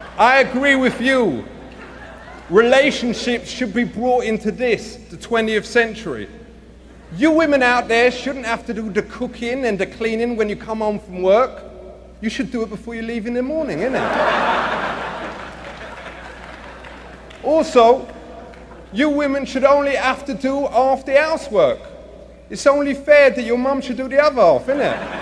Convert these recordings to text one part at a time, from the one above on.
I agree with you. Relationships should be brought into this, the 20th century. You women out there shouldn't have to do the cooking and the cleaning when you come home from work. You should do it before you leave in the morning, innit? Also, you women should only have to do half the housework. It's only fair that your mum should do the other half, innit?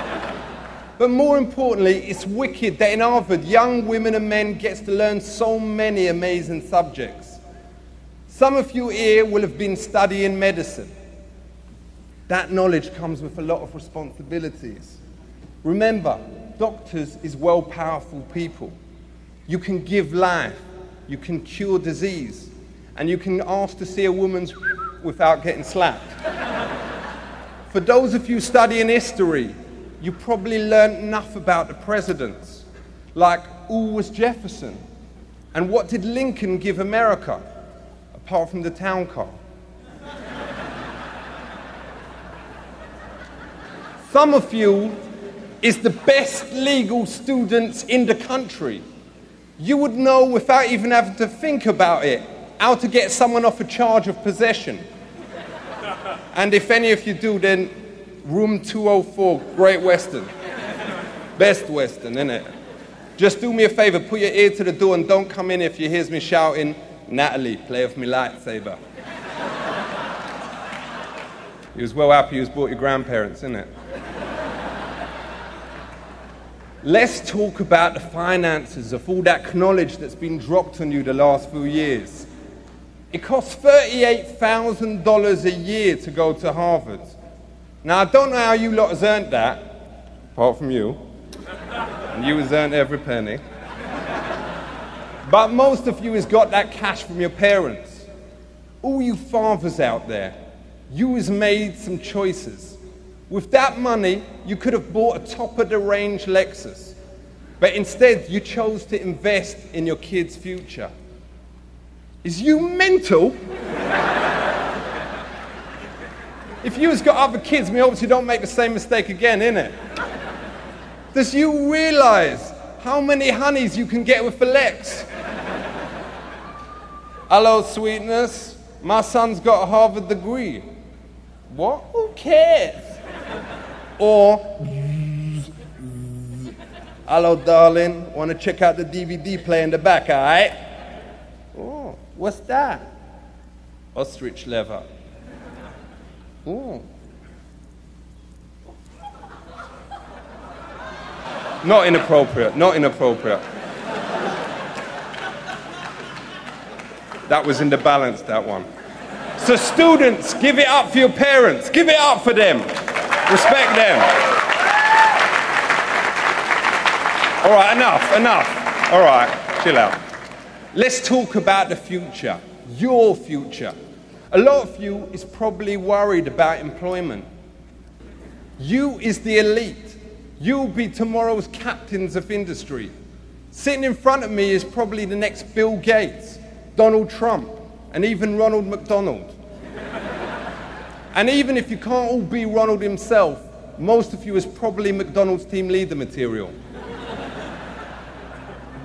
But more importantly, it's wicked that in Harvard, young women and men gets to learn so many amazing subjects. Some of you here will have been studying medicine. That knowledge comes with a lot of responsibilities. Remember, doctors is well powerful people. You can give life, you can cure disease, and you can ask to see a woman's without getting slapped. For those of you studying history, you probably learned enough about the presidents, like who was Jefferson, and what did Lincoln give America, apart from the town car. Some of you is the best legal students in the country. You would know without even having to think about it, how to get someone off a charge of possession. And if any of you do, then room 204, Great Western. Best Western, innit? Just do me a favor, put your ear to the door and don't come in if you hear me shouting, "Natalie, play with me lightsaber." You was well happy you was brought your grandparents, innit? Let's talk about the finances of all that knowledge that's been dropped on you the last few years. It costs $38,000 a year to go to Harvard. Now, I don't know how you lot has earned that, apart from you. And you has earned every penny. But most of you has got that cash from your parents. All you fathers out there, you has made some choices. With that money, you could have bought a top-of-the-range Lexus. But instead, you chose to invest in your kids' future. Is you mental? If you has got other kids, me hopes you don't make the same mistake again, innit? Does you realise how many honeys you can get with a Lex? Hello, sweetness. My son's got a Harvard degree. What? Who cares? Or, hello, darling. Want to check out the DVD player in the back, all right? Oh, what's that? Ostrich leather. Ooh. Not inappropriate, not inappropriate. That was in the balance, that one. So students, give it up for your parents. Give it up for them. Respect them. All right, enough. All right, chill out. Let's talk about the future, your future. A lot of you is probably worried about employment. You is the elite. You'll be tomorrow's captains of industry. Sitting in front of me is probably the next Bill Gates, Donald Trump, and even Ronald McDonald. And even if you can't all be Ronald himself, most of you is probably McDonald's team leader material.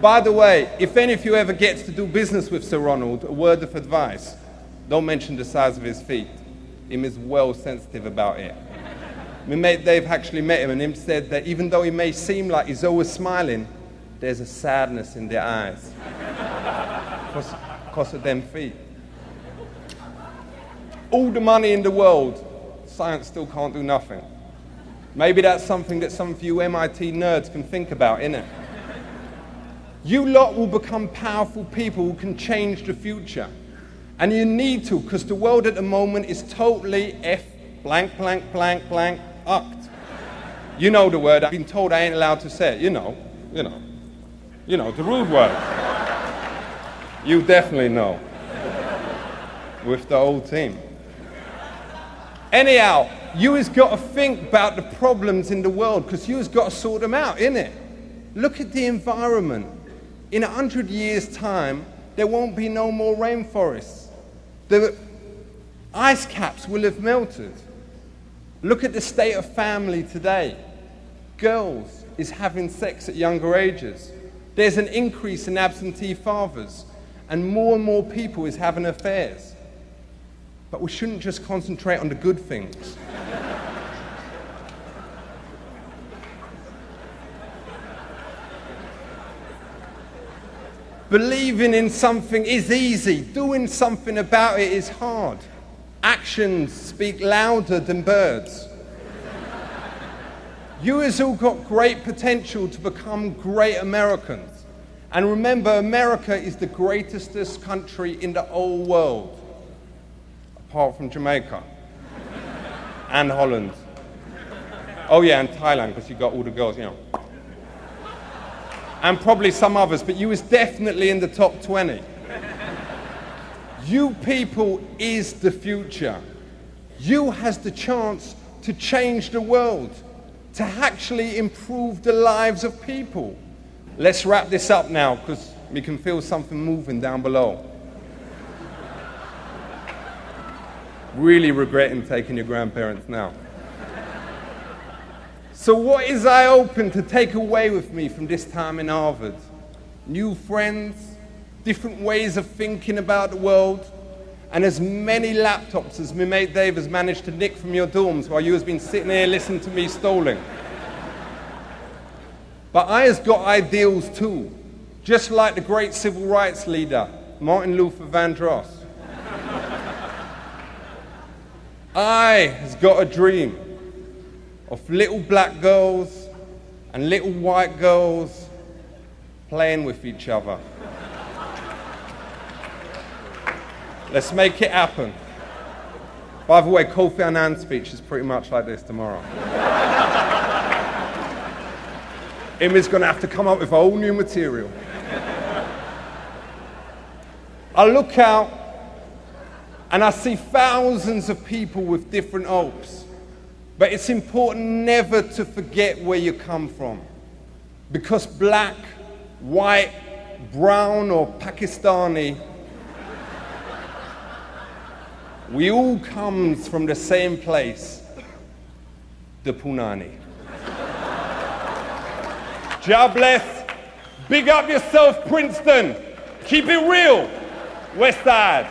By the way, if any of you ever gets to do business with Sir Ronald, a word of advice, don't mention the size of his feet. Him is well sensitive about it. My mate Dave actually met him and him said that even though he may seem like he's always smiling, there's a sadness in their eyes. Because of them feet. All the money in the world, science still can't do nothing. Maybe that's something that some of you MIT nerds can think about, innit? You lot will become powerful people who can change the future. And you need to, because the world at the moment is totally blank, ucked. You know the word. I've been told I ain't allowed to say it. You know, the rude word. You definitely know. With the whole team. Anyhow, you has got to think about the problems in the world, because you has got to sort them out, innit? Look at the environment. In 100 years' time, there won't be no more rainforests. The ice caps will have melted. Look at the state of family today. Girls is having sex at younger ages. There's an increase in absentee fathers, and more people is having affairs. But we shouldn't just concentrate on the good things. Believing in something is easy. Doing something about it is hard. Actions speak louder than birds. You has all got great potential to become great Americans. And remember, America is the greatest country in the whole world. Apart from Jamaica. And Holland. Oh yeah, and Thailand, because you got all the girls, you know. And probably some others, but you was definitely in the top 20. You people is the future. You has the chance to change the world, to actually improve the lives of people. Let's wrap this up now, because we can feel something moving down below. Really regretting taking your grandparents now. So what is I hoping to take away with me from this time in Harvard? New friends, different ways of thinking about the world, and as many laptops as my mate Dave has managed to nick from your dorms while you has been sitting here listening to me stalling. But I has got ideals too, just like the great civil rights leader, Martin Luther Vandross. I has got a dream of little black girls and little white girls playing with each other. Let's make it happen. By the way, Kofi Annan's speech is pretty much like this tomorrow. Him is going to have to come up with a whole new material. I look out and I see thousands of people with different hopes. But it's important never to forget where you come from. Because black, white, brown, or Pakistani, we all comes from the same place, the Punani. God bless. Big up yourself, Princeton. Keep it real. West Side.